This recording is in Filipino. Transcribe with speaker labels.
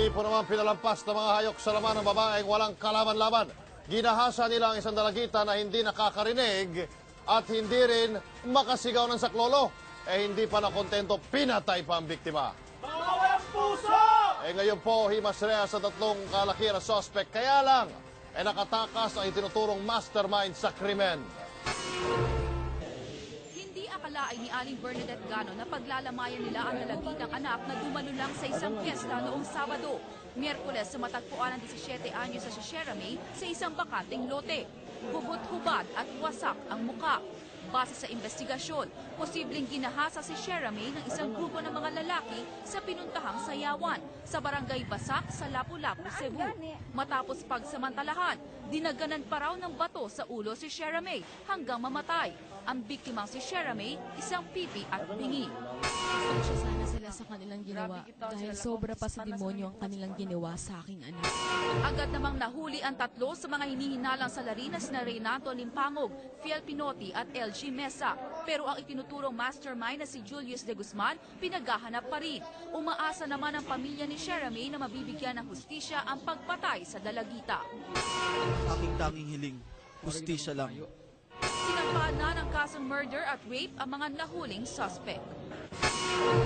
Speaker 1: Hindi po naman pinalampas ng mga hayok sa laman ng babaeng walang kalaban-laban. Ginahasa nila ang isang dalagita na hindi nakakarinig at hindi rin makasigaw ng saklolo. Hindi pa nakontento, pinatay pa ang biktima.
Speaker 2: Mga walang puso!
Speaker 1: Ngayon po, himas rea sa tatlong kalakira suspect. Kaya lang, nakatakas ang itinuturong mastermind sa krimen.
Speaker 3: Hindi akalain ni Aling Bernadette Gano na paglalamayan nila ang dalagitang anak na dumalo lang sa isang piyesta noong Sabado. Miyerkules sa matagpuan ng 17 anyos sa Sierra May sa isang bakanting lote. Hubot-hubad at wasak ang muka. Base sa investigasyon, posibleng ginahasa si Sierra May ng isang grupo ng mga lalaki sa pinuntahang sayawan sa barangay Basak sa Lapu-Lapu, Cebu. Matapos pagsamantalahan, dinaganan pa raw ng bato sa ulo si Sierra May hanggang mamatay. Ang biktimang si Sierra May, isang pipi at bingi.
Speaker 4: Pasensya sana sila sa kanilang ginawa dahil sobra pa sa demonyo ang kanilang ginawa sa aking anak.
Speaker 3: Agad namang nahuli ang tatlo sa mga hinihinalang salarinas na Renato Limpangog, Fiel Pinotti at LG Mesa. Pero ang itinuturong mastermind na si Julius de Guzman pinaghahanap pa rin. Umaasa naman ang pamilya ni Sierra May na mabibigyan ng hustisya ang pagpatay sa dalagita.
Speaker 5: Aking tanging hiling, hustisya lang.
Speaker 3: Sinampaan na ng kasong murder at rape ang mga nahuling suspect.